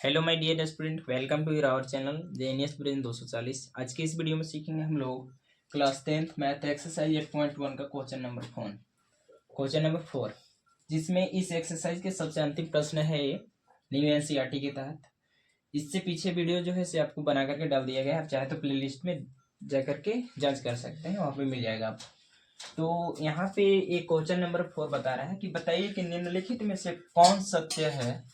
Hello my dear student, welcome to your our channel JNS brain 240। आज की इस video में सीखेंगे हम लोग क्लास 10th मैथ एक्सरसाइज 8.1 का क्वेश्चन नंबर 4 जिसमें इस एक्सरसाइज के सबसे अंतिम प्रश्न है ये न्यू एनसीईआरटी के तहत। इससे पीछे वीडियो जो है से आपको बना करके डाल दिया गया है, आप चाहे तो प्ले लिस्ट में जा करके जांच कर सकते हैं, वहाँ पे मिल जाएगा आपको। तो यहाँ पे एक क्वेश्चन नंबर 4 बता रहा है कि बताइए कि निम्नलिखित में से कौन सत्य है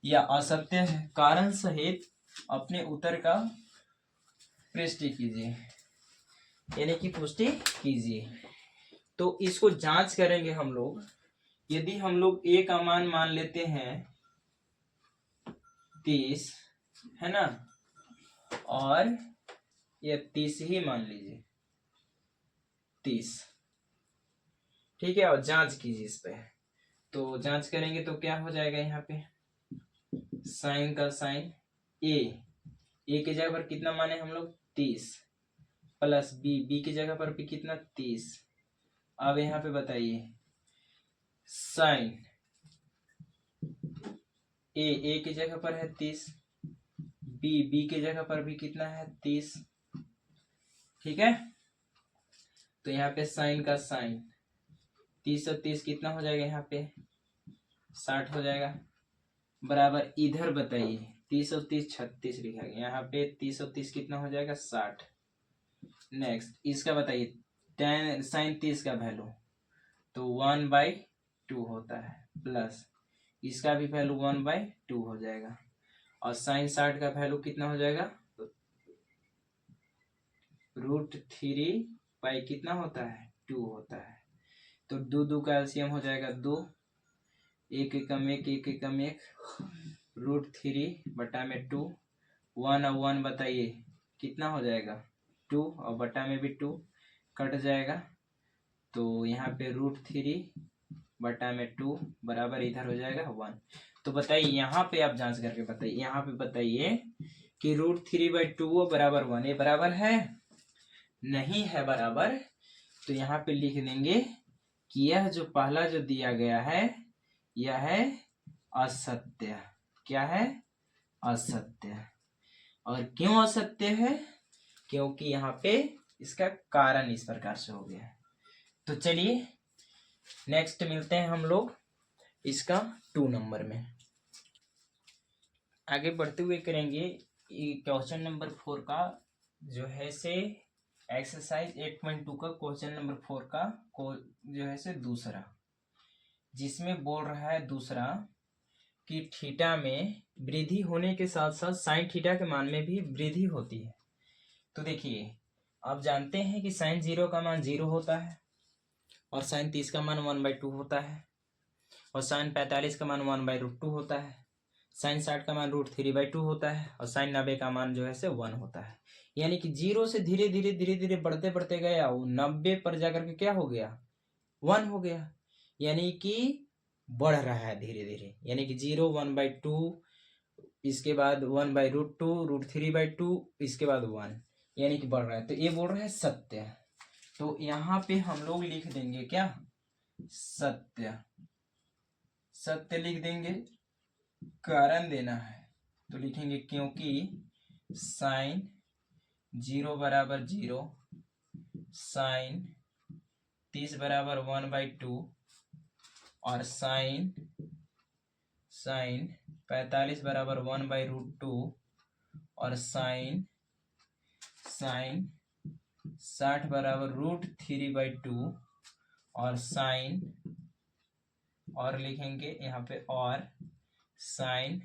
या असत्य है, कारण सहित अपने उत्तर का पुष्टि कीजिए, यानी कि पुष्टि कीजिए। तो इसको जांच करेंगे हम लोग। यदि हम लोग ए का मान लेते हैं 30, है ना, और ये 30 ही मान लीजिए 30, ठीक है, और जांच कीजिए इस पे। तो जांच करेंगे तो क्या हो जाएगा, यहाँ पे साइन का साइन ए की जगह पर कितना माने हम लोग 30 प्लस बी की जगह पर भी कितना 30। अब यहाँ पे बताइए साइन ए की जगह पर है 30, बी की जगह पर भी कितना है 30, ठीक है। तो यहाँ पे साइन का साइन 30 और 30 कितना हो जाएगा, यहाँ पे 60 हो जाएगा, बराबर इधर बताइए 30 और 30 36 लिखा गया, यहाँ पे 30 और 30 कितना हो जाएगा 60। नेक्स्ट इसका बताइए tan साइन 30 का वैल्यू तो 1/2 होता है, प्लस इसका भी वैल्यू 1/2 हो जाएगा, और साइन 60 का वैल्यू कितना हो जाएगा तो √3 कितना होता है 2 होता है। तो दो का एलसीएम हो जाएगा 2, एक एकम एक √3/2, 1 और 1 बताइए कितना हो जाएगा 2, और बटा में भी 2 कट जाएगा, तो यहाँ पे √3/2 बराबर इधर हो जाएगा 1। तो बताइए यहाँ पे आप जांच करके बताइए, यहाँ पे बताइए कि √3/2 बराबर 1, ये बराबर है नहीं है बराबर। तो यहाँ पे लिख देंगे कि यह जो पहला जो दिया गया है यह है असत्य। क्या है, असत्य। और क्यों असत्य है, क्योंकि यहाँ पे इसका कारण इस प्रकार से हो गया। तो चलिए नेक्स्ट मिलते हैं हम लोग इसका 2 नंबर में। आगे बढ़ते हुए करेंगे क्वेश्चन नंबर 4 का जो है से एक्सरसाइज 8.2 का क्वेश्चन नंबर 4 का जो है से दूसरा, जिसमें बोल रहा है दूसरा कि थीटा में वृद्धि होने के साथ साथ साइन थीटा के मान में भी वृद्धि होती है। तो देखिए आप जानते हैं कि साइन 0 का मान 0 होता है, और साइन 30 का मान 1/2 होता है, और साइन 45 का मान 1/√2 होता है, साइन 60 का मान √3/2 होता है, और साइन 90 का मान जो है से 1 होता है। यानी कि 0 से धीरे धीरे बढ़ते बढ़ते गया, वो 90 पर जाकर के क्या हो गया 1 हो गया, यानी कि बढ़ रहा है धीरे धीरे, यानी कि 0 1/2, इसके बाद 1/√2 √3/2, इसके बाद 1, यानी कि बढ़ रहा है। तो ये बोल रहा है सत्य। तो यहाँ पे हम लोग लिख देंगे क्या सत्य, सत्य लिख देंगे, कारण देना है तो लिखेंगे क्योंकि साइन 0 बराबर 0, साइन 30 बराबर 1/2, और साइन 45 बराबर 1/√2, और साइन 60 बराबर √3/2, और साइन, और लिखेंगे यहाँ पे और साइन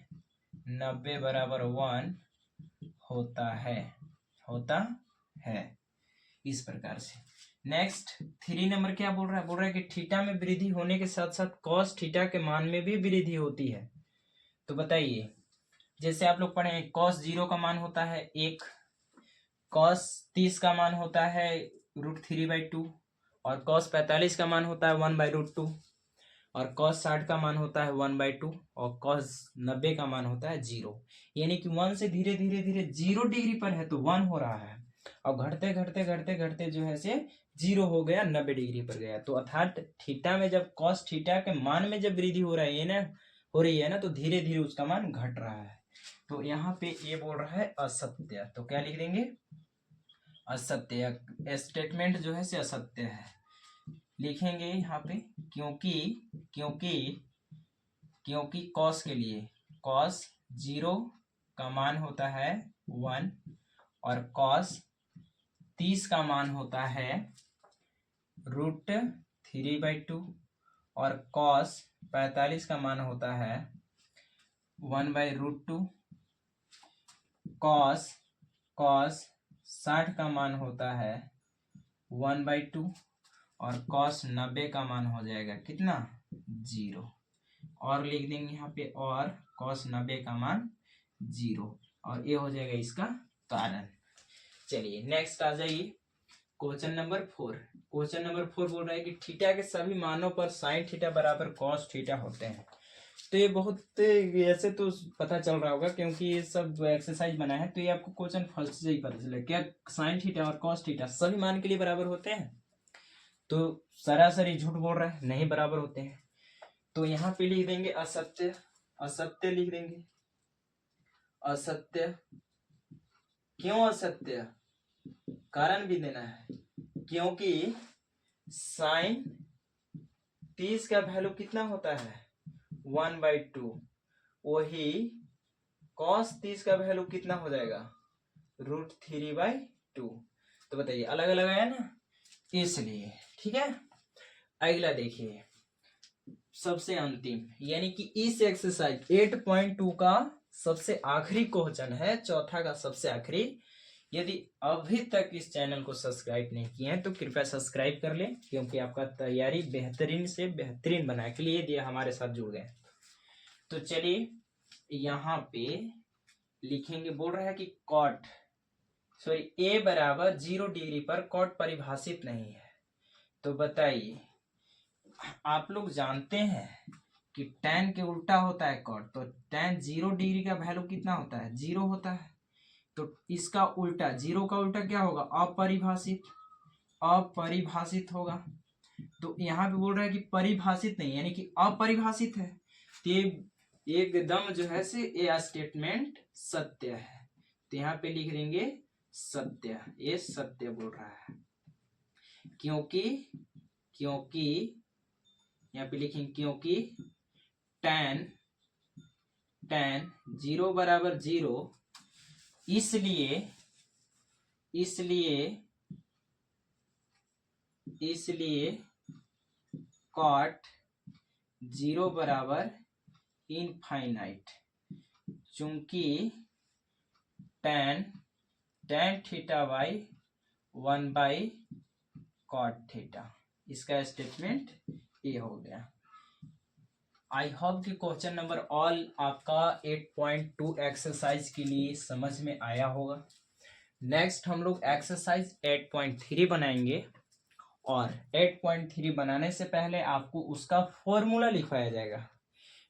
90 बराबर 1 होता है इस प्रकार से। नेक्स्ट 3 नंबर क्या बोल रहा है कि थीटा में वृद्धि होने के साथ साथ कॉस थीटा के मान में भी वृद्धि होती है। तो बताइए, जैसे आप लोग पढ़े कॉस 0 का मान होता है 1, कॉस 30 का मान होता है √3/2, और कॉस 45 का मान होता है 1/√2, और कॉस 60 का मान होता है 1/2, और कॉस 90 का मान होता है 0। यानी कि 1 से धीरे धीरे 0 डिग्री पर है तो 1 हो रहा है, और घटते घटते जो है से 0 हो गया, 90 डिग्री पर गया। तो अर्थात थीटा में जब कॉस थीटा के मान में जब वृद्धि हो रहा है, ये ना हो रही है ना, तो धीरे धीरे उसका मान घट रहा है। तो यहाँ पे ये बोल रहा है असत्य, तो क्या लिख देंगे, असत्य। स्टेटमेंट जो है से असत्य है, लिखेंगे यहाँ पे, क्योंकि क्योंकि क्योंकि कॉस के लिए कॉस 0 का मान होता है 1 और कॉस 30 का मान होता है √3/2 और कॉस 45 का मान होता है 1/√2। कॉस 60 का मान होता है 1/2 और कॉस 90 का मान हो जाएगा कितना, 0। और लिख देंगे यहाँ पे, और कॉस 90 का मान 0, और ये हो जाएगा इसका कारण। चलिए नेक्स्ट आ जाइए, क्वेश्चन नंबर 4। क्वेश्चन नंबर 4 बोल रहा है कि थीटा के सभी मानों पर साइन थीटा बराबर कॉस थीटा होते हैं। तो ये बहुत ऐसे तो पता चल रहा होगा, क्योंकि ये सब एक्सरसाइज बना है, तो ये आपको क्वेश्चन फर्स्ट से ही पता चला। क्या साइन थीटा और कॉस थीटा सभी मान के लिए बराबर होते हैं? तो सरासरी झूठ बोल रहा है, नहीं बराबर होते हैं। तो यहाँ पे लिख देंगे असत्य, असत्य लिख देंगे, असत्य। क्यों असत्य, कारण भी देना है, क्योंकि साइन 30 का वैल्यू कितना होता है 1/2, वही कॉस 30 का वैल्यू कितना हो जाएगा √3/2। तो बताइए अलग अलग आया ना, इसलिए। ठीक है, अगला देखिए, सबसे अंतिम, यानी कि इस एक्सरसाइज 8.2 का सबसे आखिरी क्वेश्चन है, चौथा का सबसे आखिरी। यदि अभी तक इस चैनल को सब्सक्राइब नहीं किए हैं तो कृपया सब्सक्राइब कर लें, क्योंकि आपका तैयारी बेहतरीन से बेहतरीन बनाने के लिए यदि हमारे साथ जुड़ गए। तो चलिए यहाँ पे लिखेंगे, बोल रहा है कि कॉट a बराबर 0 डिग्री पर कॉट परिभाषित नहीं है। तो बताइए, आप लोग जानते हैं कि tan के उल्टा होता है कॉट, तो tan 0 डिग्री का वैल्यू कितना होता है, 0 होता है। तो इसका उल्टा, 0 का उल्टा क्या होगा, अपरिभाषित, अपरिभाषित होगा। तो यहाँ पे बोल रहा है कि परिभाषित नहीं, यानी कि अपरिभाषित है, तो एकदम जो है से ये स्टेटमेंट सत्य है। तो यहाँ पे लिख देंगे सत्य, ये सत्य बोल रहा है, क्योंकि यहाँ पे लिखेंगे क्योंकि tan 0 बराबर 0, इसलिए कॉट 0 बराबर इनफाइनाइट, चूंकि tan theta by 1/cot theta. इसका स्टेटमेंट ये हो गया। आई होप कि क्वेश्चन नंबर ऑल आपका 8.2 एक्सरसाइज के लिए समझ में आया होगा। नेक्स्ट हम लोग एक्सरसाइज 8.3 बनाएंगे, और 8.3 बनाने से पहले आपको उसका फॉर्मूला लिखवाया जाएगा।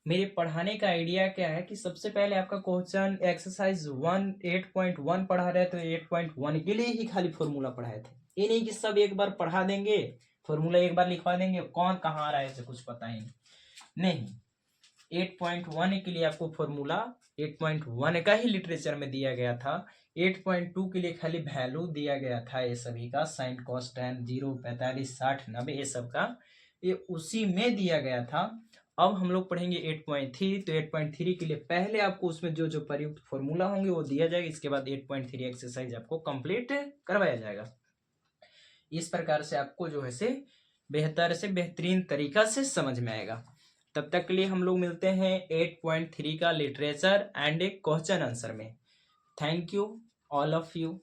मेरे पढ़ाने का आइडिया क्या है कि सबसे पहले आपका क्वेश्चन एक्सरसाइज 8.1 पढ़ा रहे, तो 8.1 के लिए ही खाली फॉर्मूला पढ़ाए थे। ये नहीं कि सब एक बार पढ़ा देंगे, फॉर्मूला एक बार लिखवा देंगे, कौन कहाँ आ रहा है कुछ पता ही नहीं। 8.1 के लिए आपको फॉर्मूला 8.1 का ही लिटरेचर में दिया गया था। 8.2 के लिए खाली वैल्यू दिया गया था, ये सभी का साइन कॉस tan 0 45 60 90 ये सब का, ये उसी में दिया गया था। अब हम लोग पढ़ेंगे 8.3। तो 8.3 के लिए पहले आपको उसमें जो जो प्रयुक्त फॉर्मूला होंगे वो दिया जाएगा, इसके बाद 8.3 एक्सरसाइज आपको कंप्लीट करवाया जाएगा। इस प्रकार से आपको जो है से बेहतर से बेहतरीन तरीका से समझ में आएगा। तब तक के लिए हम लोग मिलते हैं 8.3 का literature and a question answer में। Thank you all of you.